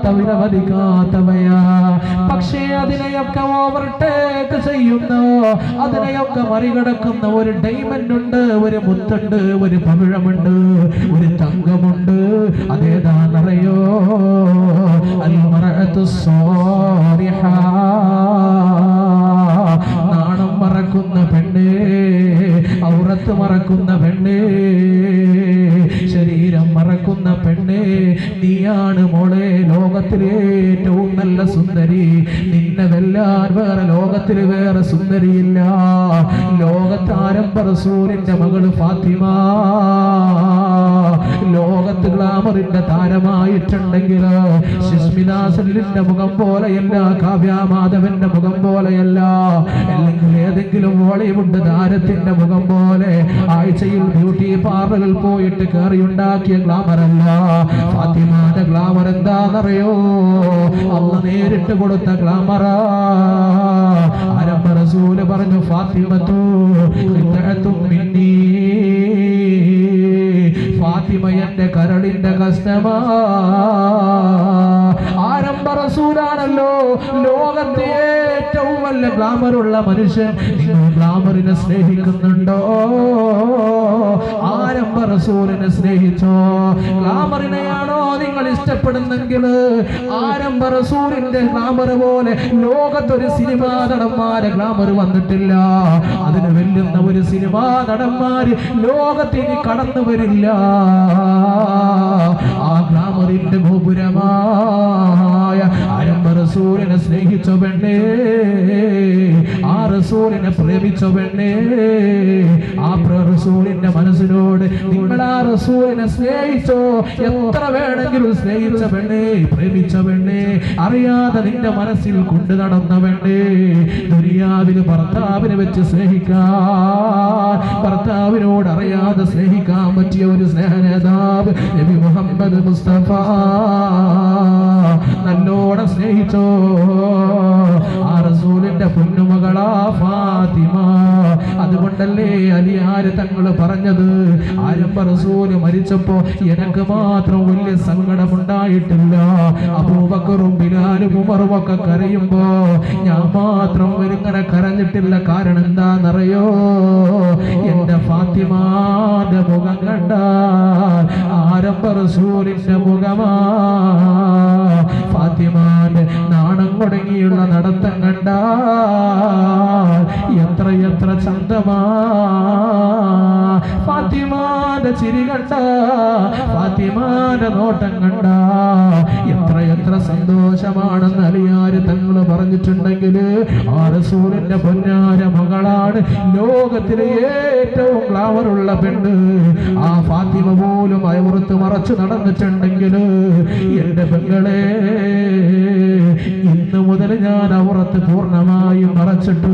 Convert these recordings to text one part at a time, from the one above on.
വിലമതിക്കാത്തവയാ. പക്ഷേ അതിനെയൊക്കെ ഓവർടേക്ക് ചെയ്യുന്ന, അതിനെയൊക്കെ മറികടക്കുന്ന ഒരു ഡയമണ്ട് ഉണ്ട്, ഒരു മുത്തുണ്ട്, ഒരു പവിഴമുണ്ട്, ഒരു തങ്കമുണ്ട്. അതേതാണെന്നറിയോ? അൽമറഅതു സ്വാലിഹ. നാണം മറക്കുന്ന പെണ്ണേ, ഔറത്ത് മറക്കുന്ന പെണ്ണേ, ശരീരം മറക്കുന്ന പെണ്ണേ, നീയാണ് മോളെ ലോകത്തിലെ ഏറ്റവും നല്ല സുന്ദരി. നിന്നെ വെല്ലാൻ വേറെ ലോകത്തിൽ വേറെ സുന്ദരിയില്ല. ലോകത്ത് ആരംഭ റസൂലിന്റെ മകള് ഫാത്തിമ ലോകത്ത് ഗ്ലാമറിന്റെ താരമായിട്ടുണ്ടെങ്കിൽ സുസ്മിതാസലിന്റെ മുഖം പോലെയല്ല, കാവ്യാമാധവന്റെ മുഖം പോലെയല്ല, അല്ലെങ്കിൽ ഏതെങ്കിലും ബോളിവുഡ് താരത്തിന്റെ മുഖം പോലെ ആഴ്ചയിൽ ബ്യൂട്ടി പാർലറിൽ പോയിട്ട് കയറിയുണ്ടാക്കിയ ഗ്ലാമറല്ല. ഫാത്തിമാന്റെ ഗ്ലാമർ എന്താണെന്നറിയോ? അല്ലാഹു നേരിട്ട് കൊടുത്ത ഗ്ലാമറാ. ആരംഭ റസൂല് പറഞ്ഞു, ഫാത്തിമത്തു ഖിത്അത്തും മിന്നീ, ഫാത്തിമ എന്റെ കരളിന്റെ കസ്തമാ. ആരംഭ റസൂലാണല്ലോ ലോകത്തെ ഏറ്റവും വലിയ ഗ്ലാമറുള്ള മനുഷ്യൻ. നിങ്ങൾ ഗ്ലാമറിനെ സ്നേഹിക്കുന്നുണ്ടോ? ആരംഭ റസൂലിനെ സ്നേഹിച്ചോ? ഗ്ലാമറിനെയാണോ നിങ്ങൾ ഇഷ്ടപ്പെടുന്നെങ്കിൽ ആരംഭ റസൂലിന്റെ ഗ്ലാമർ പോലെ ലോകത്തൊരു സിനിമാ നടന്മാരെ ഗ്ലാമർ വന്നിട്ടില്ല. അതിന് വെല്ലുന്ന ഒരു സിനിമാ നടന്മാര് ലോകത്തിന് കടന്നു വരില്ല. ആ ഗ്ലാമറിന്റെ ഗോപുരമായ ആരംഭ റസൂലിനെ സ്നേഹിച്ച പെണ്ണേ, ആ റസൂലിനെ പ്രേമിച്ച പെണ്ണേ, ആ റസൂലിന്റെ മനസ്സിനോട് നിങ്ങൾ ആ റസൂലിനെ സ്നേഹിച്ചോ? എത്ര വേണമെങ്കിലും സ്നേഹിച്ച പെണ്ണേ, പ്രേമിച്ച പെണ്ണേ, അറിയാതെ നിന്റെ മനസ്സിൽ കൊണ്ടു നടന്ന പെണ്ണേ. ദുനിയാവിന് ഭർത്താവിനെ വെച്ച് സ്നേഹിക്കാൻ, ഭർത്താവിനോട് അറിയാതെ സ്നേഹിക്കാൻ പറ്റിയ ഒരു സ്നേഹനേതാവ് നബി മുഹമ്മദ് മുസ്തഫ. നല്ലോണം സ്നേഹിച്ചോ? ആ റസൂലിന്റെ പൊന്നുമകളാ ഫാത്തിമ. അതുകൊണ്ടല്ലേ അലിയാര് തങ്ങള് പറഞ്ഞത്, ആരംഭ റസൂല് മരിച്ചപ്പോ എനക്ക് മാത്രം വലിയ സങ്കടമുണ്ടായിട്ടില്ല. അബൂബക്കറും ബിലാലും ഉമറും ഒക്കെ കരയുമ്പോ ഞാൻ മാത്രം ഇങ്ങനെ കരഞ്ഞിട്ടില്ല. കാരണം എന്താണെന്നറിയോ? എന്റെ ഫാത്തിമാന്റെ മുഖം കണ്ടാൽ ആരംഭ റസൂലിന്റെ മുഖമാ. ഫാത്തിമാന്റെ നാണം കൊടങ്ങിയുള്ള നടത്തം കണ്ടാൽ എത്ര എത്ര ചന്തമാ. ഫാത്തിമാന്റെ ചിരി കണ്ട, ഫാത്തിമാന്റെ നോട്ടം കണ്ട എത്ര എത്ര സന്തോഷമാണെന്ന് അലിയാര് തങ്ങള് പറഞ്ഞിട്ടുണ്ടെങ്കിൽ ആ റസൂലിന്റെ പൊന്നാര മകളാണ് ലോകത്തിലെ ഏറ്റവും ഗ്ലാമറുള്ള പെണ്ണ്. ആ ഫാത്തിമ പോലും അയവൃത്ത് മറച്ചു നടന്നിട്ടുണ്ടെങ്കിൽ എന്റെ പെങ്ങളെ, ഇന്ന് മുതൽ ഞാൻ ഔറത്ത് പൂർണ്ണമായും മറച്ചിട്ട്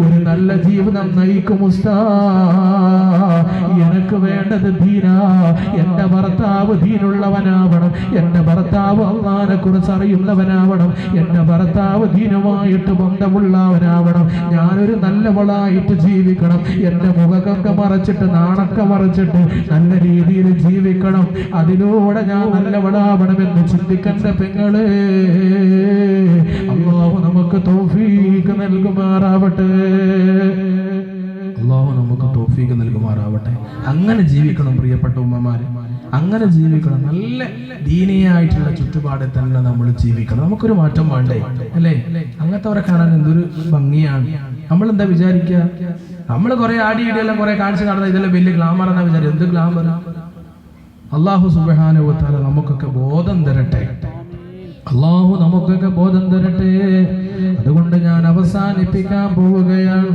ഒരു നല്ല ജീവിതം നയിക്കും ഉസ്താദ്. എനിക്ക് വേണ്ടത് ദീന. എന്റെ ഭർത്താവ് ദീനുള്ളവനാവണം, എന്റെ ഭർത്താവ് അല്ലാഹുവിനെ കുറിച്ച് അറിയുന്നവനാവണം, എന്റെ ഭർത്താവ് ദീനുമായിട്ട് ബന്ധമുള്ളവനാവണം. ഞാനൊരു നല്ലവളായിട്ട് ജീവിക്കണം. എന്റെ മുഖമൊക്കെ മറച്ചിട്ട്, നാണൊക്കെ മറച്ചിട്ട് നല്ല രീതിയിൽ ജീവിക്കണം. അതിലൂടെ ഞാൻ നല്ലവളാവണമെന്ന് ചിന്തിക്കണ്ട പെങ്ങളെ. അല്ലാഹു നമുക്ക് തൗഫീഖ് നൽകുമാറാവട്ടെ. അല്ലാഹു നമുക്ക് തൗഫീഖ് നൽകുമാറാവട്ടെ. അങ്ങനെ ജീവിക്കണം പ്രിയപ്പെട്ട ഉമ്മമാര്, അങ്ങനെ ജീവിക്കണം. നല്ല ദീനിയായിട്ടുള്ള ചുറ്റുപാടിൽ തന്നെ നമ്മൾ ജീവിക്കണം. നമുക്കൊരു മാറ്റം വേണ്ടേ? അല്ലേ? അങ്ങനത്തെവരെ കാണാൻ എന്തൊരു ഭംഗിയാണ്. നമ്മൾ എന്താ വിചാരിക്കുക? നമ്മൾ കുറെ ആടിയിടെല്ലാം കുറെ കാണിച്ച് കാണുന്ന ഇതെല്ലാം വലിയ ഗ്ലാമർ എന്നാ വിചാരിക്കും. എന്ത് ഗ്ലാമർ? അല്ലാഹു സുബ്ഹാനഹു വ തആല നമുക്കൊക്കെ ബോധം തരട്ടെ. അല്ലാഹു നമുക്കൊക്കെ ബോധം തരട്ടെ. അതുകൊണ്ട് ഞാൻ അവസാനിപ്പിക്കാൻ പോവുകയാണ്.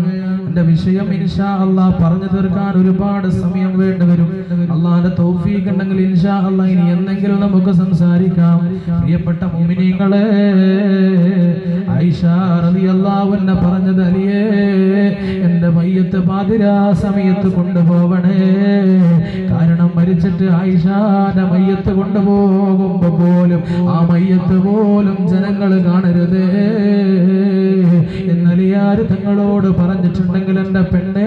എന്റെ വിഷയം ഇൻഷാ അല്ലാഹ് പറഞ്ഞു തീർക്കാൻ ഒരുപാട് സമയം വേണ്ടി വരും. അല്ലാഹുവിന്റെ തൗഫീഖ് ഉണ്ടെങ്കിൽ ഇൻഷാ അല്ലാഹ് ഇനി എന്തെങ്കിലും നമുക്ക് സംസാരിക്കാം. പ്രിയപ്പെട്ട മുഅ്മിനീങ്ങളെ, ആയിഷ റളിയല്ലാഹു അൻഹ പറഞ്ഞത്, അലിയേ എന്റെ മയ്യത്ത് പാതിരാ സമയത്ത് കൊണ്ടുപോവണേ. കാരണം മരിച്ചിട്ട് ആയിഷാന്റെ മയ്യത്ത് കൊണ്ടുപോകുമ്പോ പോലും ആ മയ്യത്ത് പോലും ജനങ്ങൾ കാണരുതേ എന്നലിയ മുസ്ലിയാർ തങ്ങളോട് പറഞ്ഞിട്ടുണ്ടെങ്കിൽ എൻ്റെ പെണ്ണേ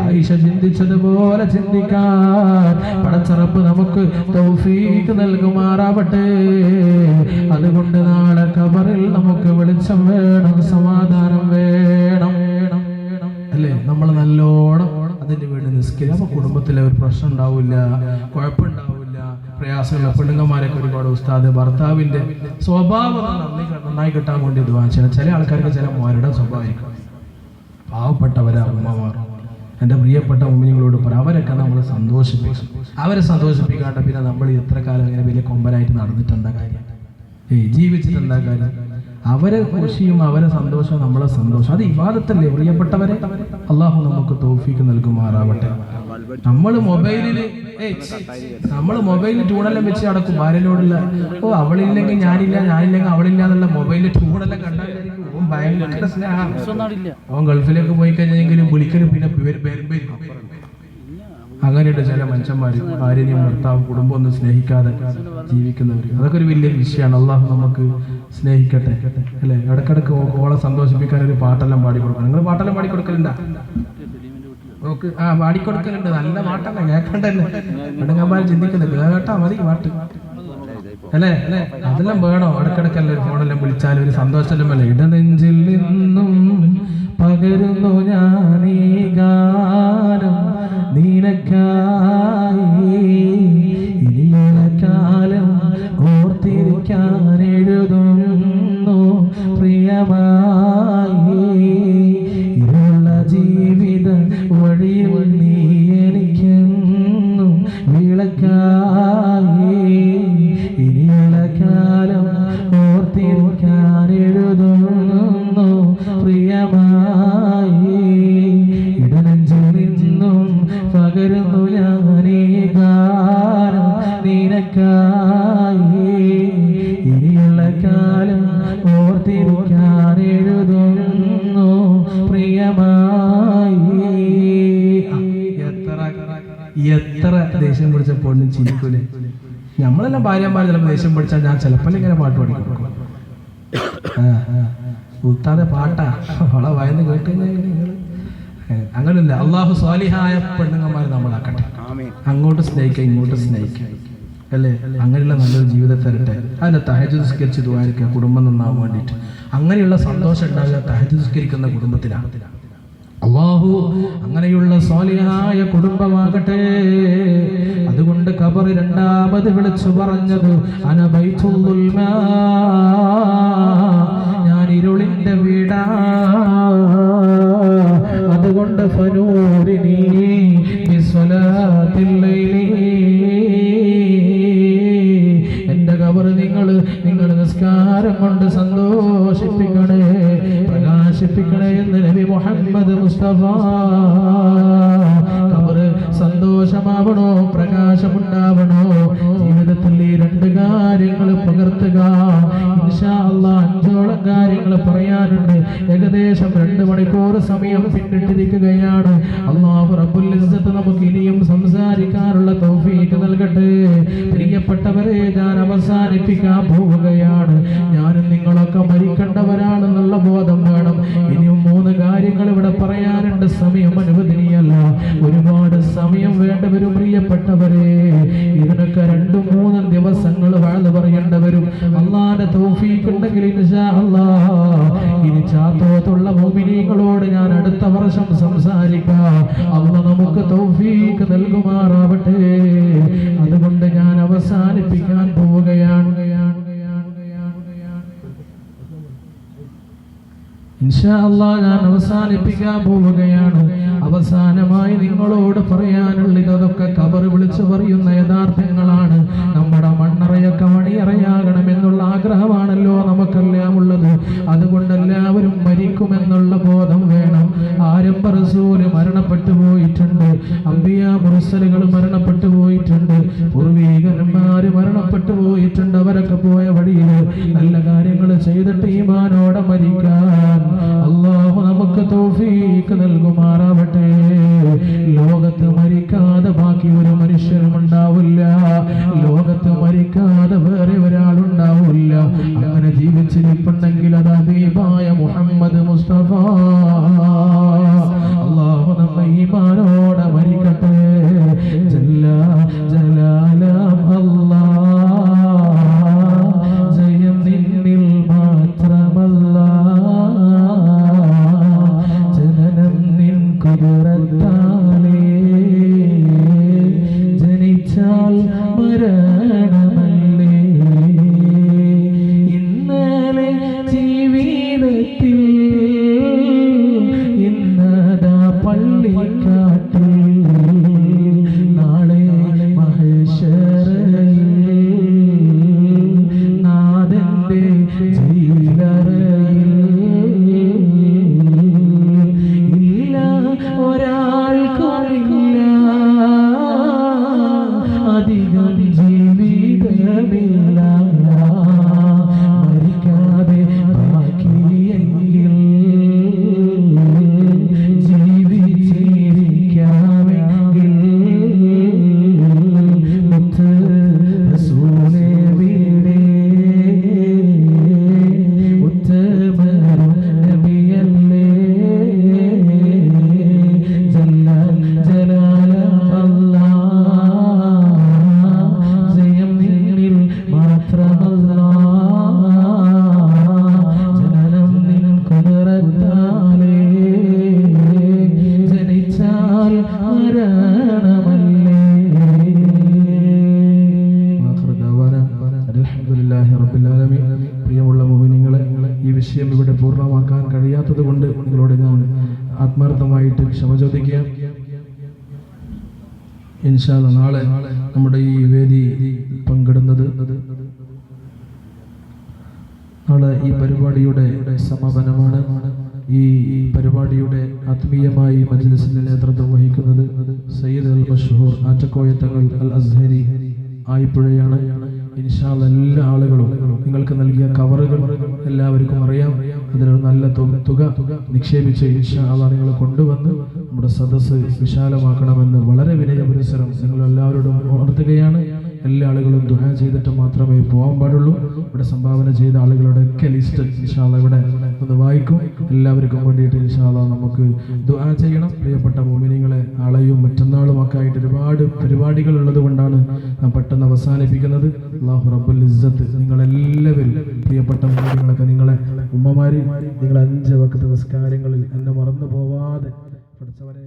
ആയിഷ ചിന്തിച്ചതുപോലെ ചിന്തിക്കാൻ പടച്ചറപ്പ് നമുക്ക് തൗഫീഖ് നൽകുമാറാവട്ടെ. അതുകൊണ്ട് നാളെ ഖബറിൽ നമുക്ക് വെളിച്ചം വേണം, സമാധാനം വേണം അല്ലേ? നമ്മൾ നല്ലോണം അതിന് വേണ്ടി നിസ്കരിക്കുക. അപ്പൊ കുടുംബത്തിലെ ഒരു പ്രശ്നം ഉണ്ടാവില്ല, കുഴപ്പമുണ്ടാവില്ല, പ്രയാസമുള്ള പെണ്ണുങ്ങന്മാരൊക്കെ ഒരുപാട് ഉസ്താദ് ഭർത്താവിന്റെ സ്വഭാവം നന്നായി കിട്ടാൻ വേണ്ടി ദുആ ചെയ്യണം. ചില ആൾക്കാർക്ക് ചില മോരുടെ സ്വഭാവമായിരിക്കും. പാവപ്പെട്ടവരെ ഉമ്മമാർ എൻ്റെ പ്രിയപ്പെട്ട ഉമ്മനികളോട് പറ, അവരൊക്കെ നമ്മൾ സന്തോഷിപ്പിക്കും. അവരെ സന്തോഷിപ്പിക്കാണ്ട് പിന്നെ നമ്മൾ എത്ര കാലം ഇങ്ങനെ വലിയ കൊമ്പനായിട്ട് നടന്നിട്ടെന്താ കാര്യം? ജീവിച്ചിട്ടെന്താ കാര്യം? അവരെ ഖുഷിയും അവരെ സന്തോഷവും നമ്മളെ സന്തോഷം, അത് ഇബാദത്തല്ലേ പ്രിയപ്പെട്ടവരെ? അള്ളാഹു നമുക്ക് തൗഫീഖ് നൽകുമാറാവട്ടെ. നമ്മൾ മൊബൈലിൽ ട്യൂണെല്ലാം വെച്ച് നടക്കും. ഭാര്യനോടുള്ള അവളില്ലെങ്കിൽ ഞാനില്ല, ഞാനില്ലെങ്കിൽ അവളില്ല എന്നുള്ള മൊബൈലിൽ ട്യൂണെല്ലാം കണ്ടാൽ ഭയങ്കര സ്നേഹം. അവൻ ഗൾഫിലേക്ക് പോയി കഴിഞ്ഞെങ്കിലും വിളിക്കലും പിന്നെ അങ്ങനെയുണ്ട് ചില മനുഷ്യന്മാര്, ഭാര്യനെയും ഭർത്താവും കുടുംബം ഒന്നും സ്നേഹിക്കാതെ ജീവിക്കുന്നവർ. അതൊക്കെ ഒരു വലിയ വിഷയമാണ്. അള്ളാഹു നമുക്ക് സ്നേഹിക്കട്ടെ അല്ലെ? ഇടക്കിടക്ക് ഓളെ സന്തോഷിപ്പിക്കാൻ ഒരു പാട്ടെല്ലാം പാടിക്കൊടുക്കണം. നിങ്ങൾ പാട്ടെല്ലാം പാടിക്കൊടുക്കലുണ്ടാ? പാടിക്കൊടുക്കലുണ്ട്. നല്ല പാട്ടല്ല, കേൾക്കണ്ടല്ലേ? പെണ്ണുങ്ങന്മാർ ചിന്തിക്കുന്നത് കേട്ടാ മതി പാട്ട് അല്ലേ? അതെല്ലാം വേണോ? ഇടക്കിടക്കല്ലേ ഫോണെല്ലാം വിളിച്ചാലും ഒരു സന്തോഷമെല്ലാം അല്ലേ? ഇടനെഞ്ചിൽ നിന്നും പകരുന്നു ഞാനീ ഗാനം നിനക്കായി, ഇനിയുള്ള കാലം ഓർത്തിരിക്കാൻ എഴുതുന്നു പ്രിയമായി. ഇരുള്ള ജീവിത വഴിയിൽ നീ എനിക്കെന്നും വിളക്കായി, ഇനിയുള്ള കാലം ഓർത്തിരിക്കാൻ എഴുതുന്നു പ്രിയമായി. ഇടനെഞ്ചിൽ നിന്നും പകരുന്നു ഞാനീ ഗാനം നിനക്കായി, ഇനിയുള്ള കാലം ഓർത്തിരിക്കാൻ എഴുതുന്നു പ്രിയമായി. എത്ര ദേഷ്യം പിടിച്ച പൊണ്ണും ചിരിക്കൂലേ? നമ്മളെല്ലാം ഭാര്യമാർ ചിലപ്പോൾ ദേഷ്യം പിടിച്ചാൽ ഞാൻ ചിലപ്പോൾ ഇങ്ങനെ പാട്ട് പാടി കൊടുക്കും. ഉത്താതെ പാട്ടാ അവളെ വയന്ന് കേട്ടുകഴിഞ്ഞാൽ അങ്ങനെയല്ല. അള്ളാഹു സ്വാലിഹായ പെണ്ണുങ്ങന്മാർ നമ്മളാക്കട്ടെ. അങ്ങോട്ട് സ്നേഹിക്കുക, ഇങ്ങോട്ട് സ്നേഹിക്കുക അല്ലേ? അങ്ങനെയുള്ള നല്ലൊരു ജീവിതം തരട്ടെ. അതിന്റെ തഹജ്ജുദ് നിസ്കരിച്ച് ദുആയിരിക്കുക കുടുംബം നന്നാവാൻ വേണ്ടിയിട്ട്. അങ്ങനെയുള്ള സന്തോഷം ഉണ്ടാകുക തഹജ്ജുദ് നിസ്കരിക്കുന്ന കുടുംബത്തിലാണ്. അല്ലാഹു അങ്ങനെയുള്ള സ്വാലിഹായ കുടുംബമാകട്ടെ. അതുകൊണ്ട് ഖബർ രണ്ടാമത് വിളിച്ചു പറഞ്ഞത് അന ബൈത്തുൽ മാ, ഞാൻ ഇരുളിന്റെ വീടാ. അതുകൊണ്ട് ഫനൂരിനി ബിസ്വലാത്തിൽ ലൈലി, എന്റെ ഖബർ നിങ്ങൾ നിസ്കാരം കൊണ്ട് സന്തോഷിപ്പിക്കണേ, പ്രകാശിപ്പിക്കണേ എന്ന് നബി മുഹമ്മദ് മുസ്തഫ. ഖബർ സന്തോഷമാവണോ, പ്രകാശമുണ്ടാവണോ? ജീവിതത്തിൽ ഈ രണ്ട് കാര്യങ്ങൾ പകർത്തുക. ഇൻഷാ അല്ലാഹ് 5ഓളം കാര്യങ്ങൾ പറയാനുണ്ട്. ഏകദേശം 2 മണിക്കൂർ സമയം പിന്നിട്ടിരിക്കുകയാണ്. അല്ലാഹു റബ്ബുൽ ഇസ്സത്ത് നമുക്ക് ഇനിയും സംസാരിക്കാനുള്ള തൗഫീഖ് നൽകട്ടെ. പ്രിയപ്പെട്ടവരെ, ഞാൻ അവസാനിപ്പിക്കാൻ പോവുകയാണ്. ഞാനും നിങ്ങളൊക്കെ മരിക്കേണ്ടവരാണെന്നുള്ള ബോധം വേണം. ഇനിയും 3 കാര്യങ്ങൾ ഇവിടെ പറയാനുണ്ട്. സമയം അനുവദനീയമല്ല, ഒരുപാട് സമയം വേണ്ടവരും. പ്രിയപ്പെട്ടവരെ, ഇതിനൊക്കെ 2-3 ദിവസങ്ങൾ വാഴ്ന്നു പറയേണ്ടവരും. അല്ലാഹുവിന്റെ തൗഫീഖ് ഉണ്ടെങ്കിൽ ഇൻഷാ അല്ലാഹ് ഇനി ചാത്തോത്തുള്ള മുഅ്മിനീങ്ങളോട് ഞാൻ അടുത്ത വർഷം സംസാരിക്കാം. അല്ലാഹ് നമുക്ക് തൗഫീഖ് നൽകുമാറാവട്ടെ. അതുകൊണ്ട് ഞാൻ അവസാനിപ്പിക്കാൻ പോവുകയാണ്. ഇൻഷാ അല്ലാഹ് ഞാൻ അവസാനിപ്പിക്കാൻ പോവുകയാണ്. അവസാനമായി നിങ്ങളോട് പറയാനുള്ളത് അതൊക്കെ ഖബർ വിളിച്ചു പറയുന്ന യഥാർത്ഥങ്ങളാണ്. നമ്മുടെ മണ്ണറയൊക്കെ മണിയറയാകണമെന്നുള്ള ആഗ്രഹമാണല്ലോ നമുക്കെല്ലാം ഉള്ളത്. അതുകൊണ്ട് എല്ലാവരും മരിക്കുമെന്നുള്ള ബോധം വേണം. ആരംഭ റസൂല് മരണപ്പെട്ടു പോയിട്ടുണ്ട്, അംബിയാ മുർസലുകൾ മരണപ്പെട്ടു പോയിട്ടുണ്ട്, പൂർവീകന്മാര് മരണപ്പെട്ടു പോയിട്ടുണ്ട്. അവരൊക്കെ പോയ വഴിയിൽ നല്ല കാര്യങ്ങൾ ചെയ്തിട്ട് ഈമാനോടെ മരിക്കാൻ അല്ലാഹു നമുക്ക് തൗഫീഖ് നൽകുമാറാവട്ടെ. ലോകത്ത് മരിക്കാതെ ബാക്കി ഒരു മനുഷ്യനും ഉണ്ടാവില്ല. ലോകത്ത് മരിക്കാതെ വേറെ ഒരാളുണ്ടാവില്ല. അങ്ങനെ ജീവിച്ചിരിപ്പുണ്ടെങ്കിൽ അത് ഹബീബായ മുഹമ്മദ് മുസ്തഫ പള്ളിക്കാട്ടിൽ നാളെ മഹേശ്വരയിൽ നാഥന്റെ ജീലറയിൽ ഇല്ല ഒരാൾക്കുമില്ല അധികം ജീവിതമില്ല മരിക്കാതെ ബാക്കിയെങ്കിൽ ജീവിച്ചിരിക്കാമെങ്കിൽ മുത്ത് റസൂലേ വീടേ ഉത്തമരും നബിയല്ലേ ജല്ല ജലാല ജയം നിന്നിൽ മാത്രമല്ല ജനനം നിൻ കുതിരത്താലേ ജനിച്ചാൽ മരണമല്ലേ. അൽഹംദുലില്ലാഹി റബ്ബിൽ ആലമീൻ. പ്രിയമുള്ള മുഅ്മിനീങ്ങളെ, ഈ വിഷയം ഇവിടെ പൂർണ്ണമാക്കാൻ കഴിയാത്തത് കൊണ്ട് നിങ്ങളോട് ഞാൻ ആത്മാർത്ഥമായിട്ട് ക്ഷമ ചോദിക്കുക. ഇൻഷാ അല്ലാഹ് നാളെ നമ്മുടെ ഈ വേദി പങ്കിടുന്നത് നാളെ ഈ പരിപാടിയുടെ സമാപനമാണ്. ഈ പരിപാടിയുടെ ആത്മീയമായി മജ്ലിസിന്റെ നേതൃത്വം വഹിക്കുന്നത് സയ്യിദ് അൽ മഷ്ഹൂർ ആറ്റക്കോയ തങ്ങൾ അൽ അസ്ഹരി ആയിപ്പുഴയാണ്. ഇൻഷാ അല്ലാഹ് എല്ലാ ആളുകളും നിങ്ങൾക്ക് നൽകിയ കവറുകൾ എല്ലാവർക്കും അറിയാം. അതിലൊരു നല്ല തുക നിക്ഷേപിച്ച് ഇൻഷാ അല്ലാഹ് നിങ്ങൾ കൊണ്ടുവന്ന് നമ്മുടെ സദസ്സ് വിശാലമാക്കണമെന്ന് വളരെ വിനയപുരസരം നിങ്ങൾ എല്ലാവരോടും ഓർത്തുകയാണ്. എല്ലാ ആളുകളും ദുആ ചെയ്തിട്ട് മാത്രമേ പോകാൻ പാടുള്ളൂ. ഇവിടെ സംഭാവന ചെയ്ത ആളുകളുടെ ഒക്കെ ലിസ്റ്റ് ഇൻഷാ അല്ലാഹ് ഇവിടെ ഒന്ന് വായിക്കും. എല്ലാവർക്കും വേണ്ടിയിട്ട് ഇൻഷാ അല്ലാഹ് നമുക്ക് ദുആ ചെയ്യണം. പ്രിയപ്പെട്ട മുഅ്മിനീങ്ങളെ, നാളെയും മറ്റന്നാളും ഒക്കെ ആയിട്ട് ഒരുപാട് പരിപാടികൾ ഉള്ളത് കൊണ്ടാണ് ഞാൻ പെട്ടെന്ന് അവസാനിപ്പിക്കുന്നത്. അല്ലാഹു റബ്ബുൽ ഇസ്സത്ത് നിങ്ങളെല്ലാവരും പ്രിയപ്പെട്ട മുഅ്മിനീങ്ങളൊക്കെ നിങ്ങളെ ഉമ്മമാര് നിങ്ങൾ 5 വഖ്ത് നിസ്കാരങ്ങളിൽ എന്നെ മറന്നു പോവാതെ പഠിച്ചവരെ